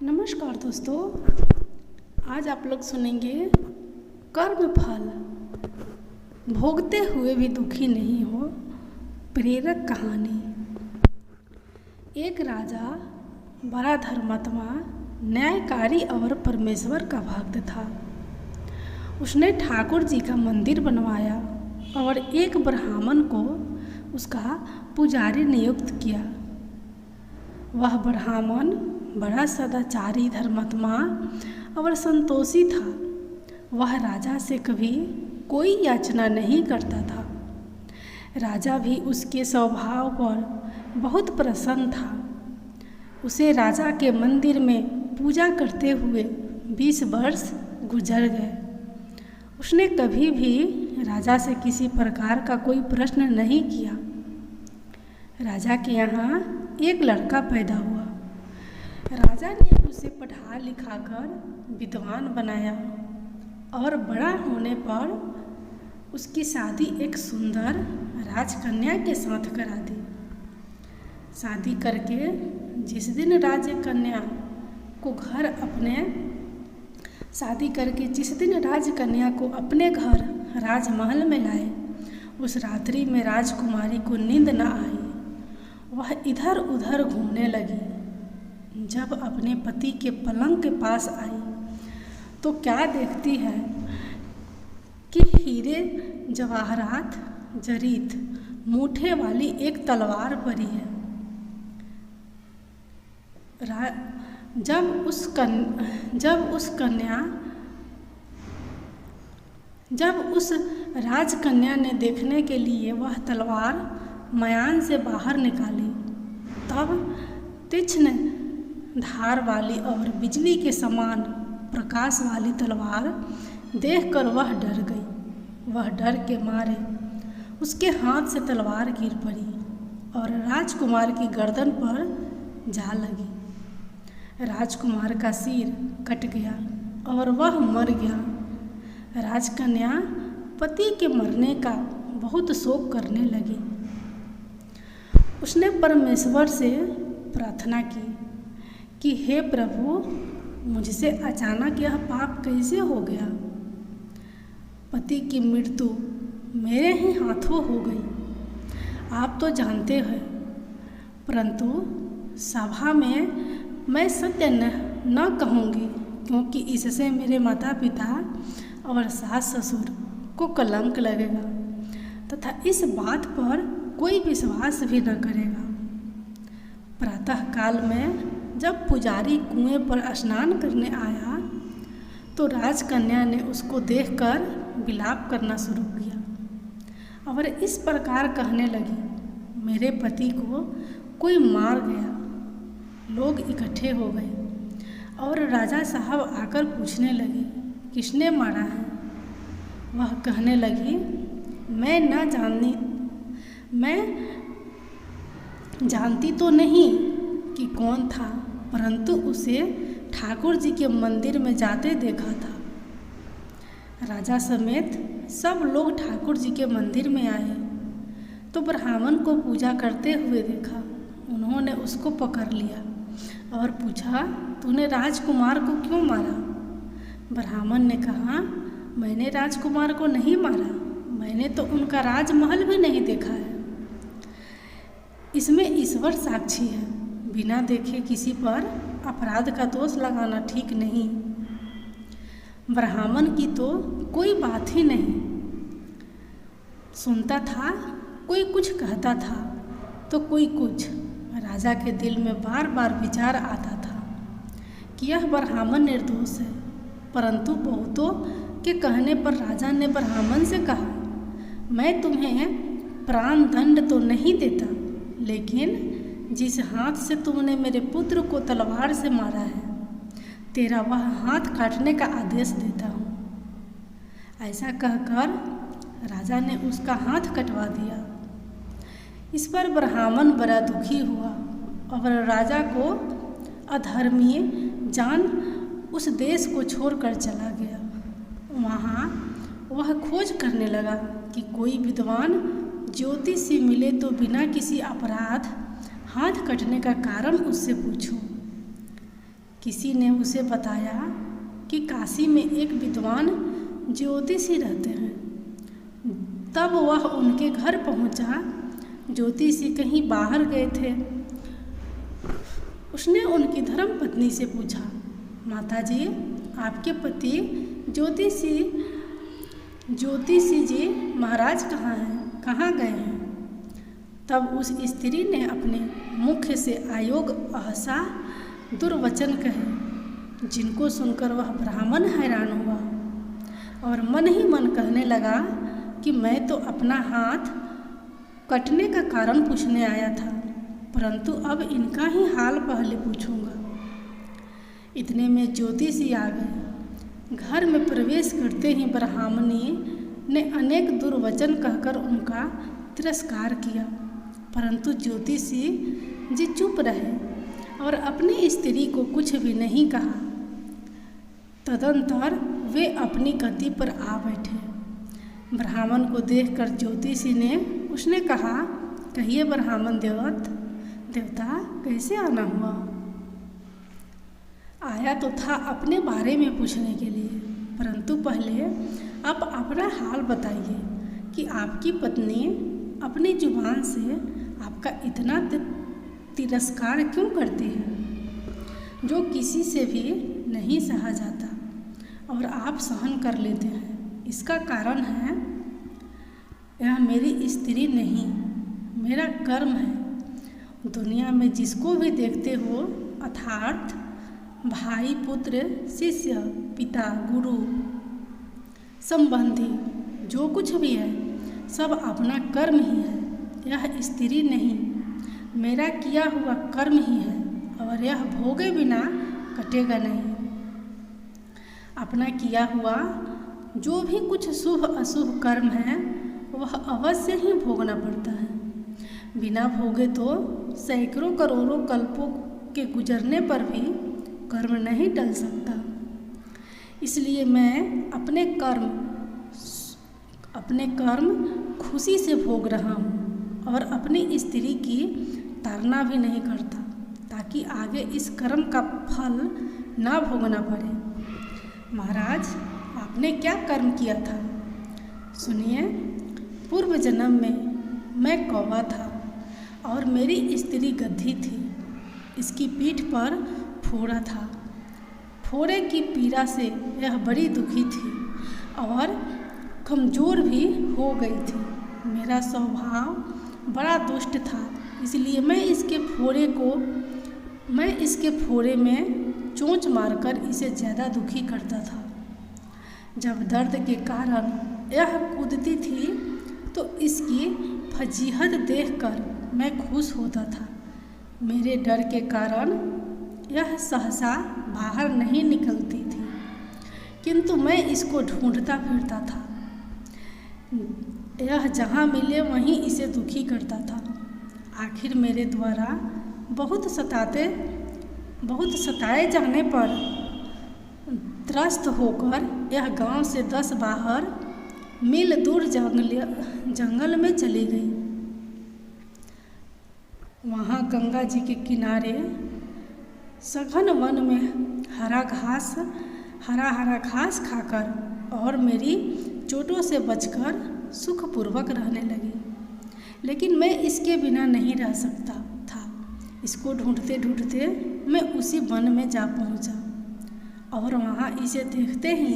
नमस्कार दोस्तों, आज आप लोग सुनेंगे कर्म फल भोगते हुए भी दुखी नहीं हो, प्रेरक कहानी। एक राजा बड़ा धर्मात्मा, न्यायकारी और परमेश्वर का भक्त था। उसने ठाकुर जी का मंदिर बनवाया और एक ब्राह्मण को उसका पुजारी नियुक्त किया। वह ब्राह्मण बड़ा सदाचारी, धर्मात्मा और संतोषी था। वह राजा से कभी कोई याचना नहीं करता था। राजा भी उसके स्वभाव पर बहुत प्रसन्न था। उसे राजा के मंदिर में पूजा करते हुए 20 वर्ष गुजर गए। उसने कभी भी राजा से किसी प्रकार का कोई प्रश्न नहीं किया। राजा के यहाँ एक लड़का पैदा हुआ। राजा ने उसे पढ़ा लिखा कर विद्वान बनाया और बड़ा होने पर उसकी शादी एक सुंदर राजकन्या के साथ करा दी। शादी करके जिस दिन राजकन्या को अपने घर राजमहल में लाए, उस रात्रि में राजकुमारी को नींद न आई। वह इधर उधर घूमने लगी। जब अपने पति के पलंग के पास आई तो क्या देखती है कि हीरे जवाहरात जड़ित मूठे वाली एक तलवार पड़ी है। जब उस राजकन्या ने देखने के लिए वह तलवार मयान से बाहर निकाली, तब तीक्ष्ण धार वाली और बिजली के समान प्रकाश वाली तलवार देखकर वह डर गई। वह डर के मारे उसके हाथ से तलवार गिर पड़ी और राजकुमार की गर्दन पर जा लगी। राजकुमार का सिर कट गया और वह मर गया। राजकन्या पति के मरने का बहुत शोक करने लगी। उसने परमेश्वर से प्रार्थना की कि हे प्रभु, मुझसे अचानक यह पाप कैसे हो गया। पति की मृत्यु मेरे ही हाथों हो गई। आप तो जानते हैं, परंतु सभा में मैं सत्य न कहूँगी, क्योंकि इससे मेरे माता पिता और सास ससुर को कलंक लगेगा तथा इस बात पर कोई विश्वास भी न करेगा। प्रातः काल में जब पुजारी कुएं पर स्नान करने आया तो राजकन्या ने उसको देखकर विलाप करना शुरू किया और इस प्रकार कहने लगी, मेरे पति को कोई मार गया। लोग इकट्ठे हो गए और राजा साहब आकर पूछने लगे, किसने मारा है। वह कहने लगी, मैं जानती तो नहीं कि कौन था, परंतु उसे ठाकुर जी के मंदिर में जाते देखा था। राजा समेत सब लोग ठाकुर जी के मंदिर में आए तो ब्राह्मण को पूजा करते हुए देखा। उन्होंने उसको पकड़ लिया और पूछा, तूने राजकुमार को क्यों मारा। ब्राह्मण ने कहा, मैंने राजकुमार को नहीं मारा, मैंने तो उनका राजमहल भी नहीं देखा है। इसमें ईश्वर साक्षी है। बिना देखे किसी पर अपराध का दोष लगाना ठीक नहीं। ब्राह्मण की तो कोई बात ही नहीं सुनता था, कोई कुछ कहता था तो कोई कुछ। राजा के दिल में बार बार विचार आता था कि यह ब्राह्मण निर्दोष है, परंतु बहुतों के कहने पर राजा ने ब्राह्मण से कहा, मैं तुम्हें प्राण दंड तो नहीं देता, लेकिन जिस हाथ से तुमने मेरे पुत्र को तलवार से मारा है, तेरा वह हाथ काटने का आदेश देता हूँ। ऐसा कहकर राजा ने उसका हाथ कटवा दिया। इस पर ब्राह्मण बड़ा दुखी हुआ और राजा को अधर्मीय जान उस देश को छोड़कर चला गया। वहाँ वह खोज करने लगा कि कोई विद्वान ज्योतिष से मिले तो बिना किसी अपराध हाथ कटने का कारण उससे पूछूं। किसी ने उसे बताया कि काशी में एक विद्वान ज्योतिषी रहते हैं। तब वह उनके घर पहुंचा। ज्योतिषी कहीं बाहर गए थे। उसने उनकी धर्मपत्नी से पूछा, माताजी, आपके पति ज्योतिषी जी महाराज कहाँ हैं, कहाँ गए हैं? तब उस स्त्री ने अपने मुख से अयोग्य अहसा दुर्वचन कहे, जिनको सुनकर वह ब्राह्मण हैरान हुआ और मन ही मन कहने लगा कि मैं तो अपना हाथ कटने का कारण पूछने आया था, परंतु अब इनका ही हाल पहले पूछूंगा। इतने में ज्योतिषी आ गए। घर में प्रवेश करते ही ब्राह्मणी ने अनेक दुर्वचन कहकर उनका तिरस्कार किया, परंतु ज्योतिषी जी चुप रहे और अपनी स्त्री को कुछ भी नहीं कहा। तदंतर वे अपनी गति पर आ बैठे। ब्राह्मण को देखकर ज्योतिषी ने उसने कहा, कहिए ब्राह्मण देवता कैसे आना हुआ? आया तो था अपने बारे में पूछने के लिए, परंतु पहले आप अपना हाल बताइए कि आपकी पत्नी अपनी जुबान से आपका इतना तिरस्कार क्यों करती है, जो किसी से भी नहीं सहा जाता और आप सहन कर लेते हैं। इसका कारण है, यह मेरी स्त्री नहीं, मेरा कर्म है। दुनिया में जिसको भी देखते हो, अर्थात भाई, पुत्र, शिष्य, पिता, गुरु, संबंधी, जो कुछ भी है, सब अपना कर्म ही है। यह स्त्री नहीं, मेरा किया हुआ कर्म ही है और यह भोगे बिना कटेगा नहीं। अपना किया हुआ जो भी कुछ शुभ अशुभ कर्म है, वह अवश्य ही भोगना पड़ता है। बिना भोगे तो सैकड़ों करोड़ों कल्पों के गुजरने पर भी कर्म नहीं टल सकता। इसलिए मैं अपने कर्म खुशी से भोग रहा हूँ और अपनी स्त्री की ताड़ना भी नहीं करता, ताकि आगे इस कर्म का फल ना भोगना पड़े। महाराज, आपने क्या कर्म किया था? सुनिए, पूर्व जन्म में मैं कौवा था और मेरी स्त्री गद्दी थी। इसकी पीठ पर फोड़ा था। फोड़े की पीड़ा से यह बड़ी दुखी थी और कमज़ोर भी हो गई थी। मेरा स्वभाव बड़ा दुष्ट था, इसलिए मैं इसके फोड़े में चोंच मारकर इसे ज़्यादा दुखी करता था। जब दर्द के कारण यह कूदती थी तो इसकी फजीहत देखकर मैं खुश होता था। मेरे डर के कारण यह सहसा बाहर नहीं निकलती थी, किंतु मैं इसको ढूंढता फिरता था। यह जहाँ मिले वहीं इसे दुखी करता था। आखिर मेरे द्वारा बहुत सताए जाने पर त्रस्त होकर यह गांव से 10-12 मील दूर जंगल में चली गई। वहाँ गंगा जी के किनारे सघन वन में हरा हरा घास खाकर और मेरी चोटों से बचकर सुखपूर्वक रहने लगी। लेकिन मैं इसके बिना नहीं रह सकता था। इसको ढूंढते ढूंढते मैं उसी वन में जा पहुंचा और वहाँ इसे देखते ही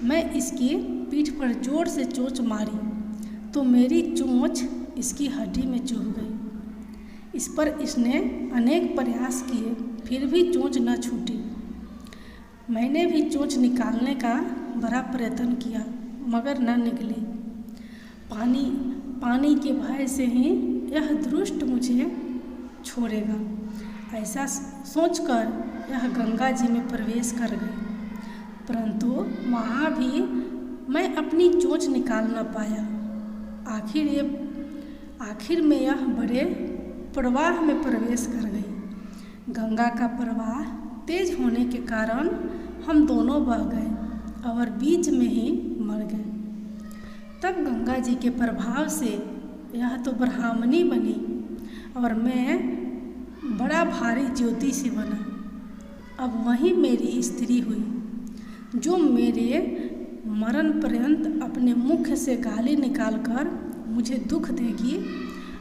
मैं इसकी पीठ पर जोर से चोंच मारी तो मेरी चोंच इसकी हड्डी में चुभ गई। इस पर इसने अनेक प्रयास किए, फिर भी चोंच न छूटी। मैंने भी चोंच निकालने का बड़ा प्रयत्न किया, मगर न निकली। पानी के भय से ही यह दुष्ट मुझे छोड़ेगा, ऐसा सोचकर यह गंगा जी में प्रवेश कर गई। परंतु वहाँ भी मैं अपनी चोंच निकाल न पाया। आखिर में यह बड़े प्रवाह में प्रवेश कर गई। गंगा का प्रवाह तेज होने के कारण हम दोनों बह गए और बीच में ही मर गए। तब गंगा जी के प्रभाव से यह तो ब्राह्मणी बनी और मैं बड़ा भारी ज्योतिषी बना। अब वही मेरी स्त्री हुई, जो मेरे मरण पर्यंत अपने मुख से गाली निकालकर मुझे दुख देगी,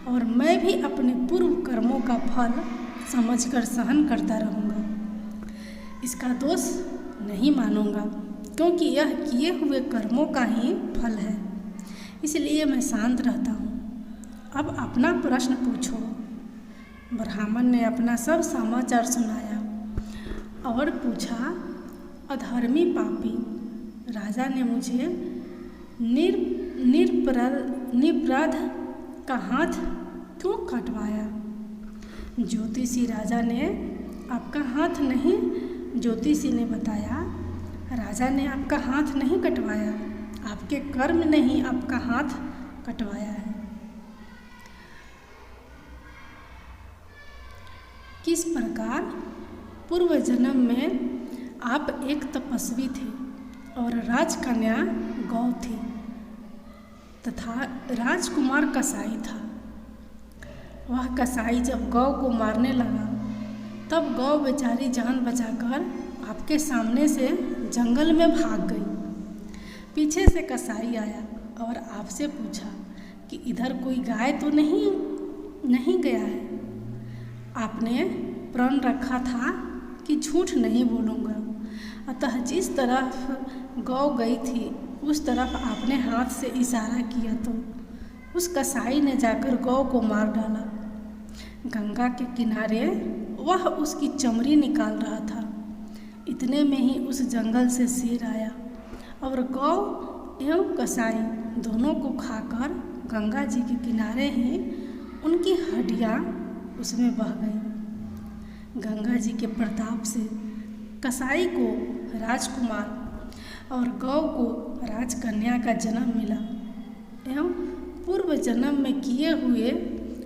और मैं भी अपने पूर्व कर्मों का फल समझकर सहन करता रहूँगा। इसका दोष नहीं मानूंगा, क्योंकि यह किए हुए कर्मों का ही फल है, इसलिए मैं शांत रहता हूँ। अब अपना प्रश्न पूछो। ब्राह्मण ने अपना सब समाचार सुनाया और पूछा, अधर्मी पापी राजा ने मुझे निरपराध का हाथ क्यों कटवाया? ज्योतिषी राजा ने आपका हाथ नहीं, ज्योतिषी ने बताया, राजा ने आपका हाथ नहीं कटवाया, आपके कर्म ने ही आपका हाथ कटवाया है। किस प्रकार पूर्व जन्म में आप एक तपस्वी थे और राजकन्या गौ थी तथा राजकुमार कसाई था। वह कसाई जब गौ को मारने लगा तब गौ बेचारी जान बचाकर आपके सामने से जंगल में भाग गई। पीछे से कसाई आया और आपसे पूछा कि इधर कोई गाय तो नहीं गया है? आपने प्रण रखा था कि झूठ नहीं बोलूँगा, अतः जिस तरफ गौ गई थी उस तरफ आपने हाथ से इशारा किया तो उस कसाई ने जाकर गौ को मार डाला। गंगा के किनारे वह उसकी चमड़ी निकाल रहा था। इतने में ही उस जंगल से शेर आया और गौ एवं कसाई दोनों को खाकर गंगा जी के किनारे ही उनकी हड्डियाँ उसमें बह गई। गंगा जी के प्रताप से कसाई को राजकुमार और गौ को राजकन्या का जन्म मिला एवं पूर्व जन्म में किए हुए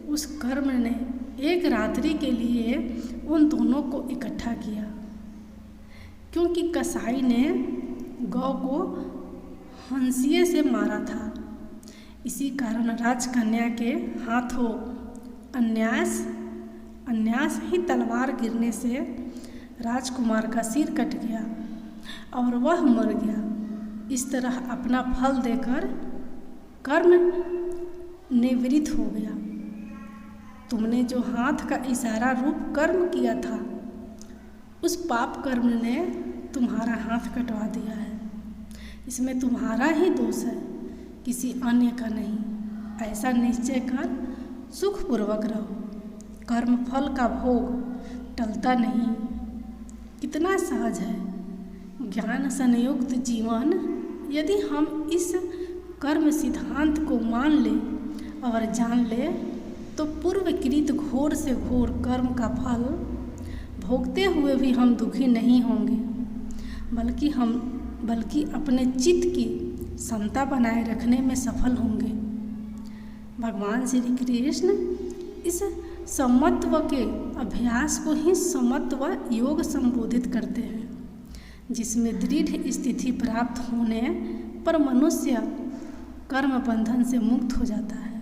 उस कर्म ने एक रात्रि के लिए उन दोनों को इकट्ठा किया। क्योंकि कसाई ने गौ को हंसिए से मारा था, इसी कारण राजकन्या के हाथों अन्यास ही तलवार गिरने से राजकुमार का सिर कट गया और वह मर गया। इस तरह अपना फल देकर कर्म निवृत्त हो गया। तुमने जो हाथ का इशारा रूप कर्म किया था, उस पाप कर्म ने तुम्हारा हाथ कटवा दिया है। इसमें तुम्हारा ही दोष है, किसी अन्य का नहीं। ऐसा निश्चय कर सुखपूर्वक रहो। कर्म फल का भोग टलता नहीं। कितना सहज है ज्ञान संयुक्त जीवन। यदि हम इस कर्म सिद्धांत को मान लें और जान लें तो पूर्वकृत घोर से घोर कर्म का फल भोगते हुए भी हम दुखी नहीं होंगे, बल्कि अपने चित्त की समता बनाए रखने में सफल होंगे। भगवान श्री कृष्ण इस समत्व के अभ्यास को ही समत्व योग संबोधित करते हैं, जिसमें दृढ़ स्थिति प्राप्त होने पर मनुष्य कर्म बंधन से मुक्त हो जाता है।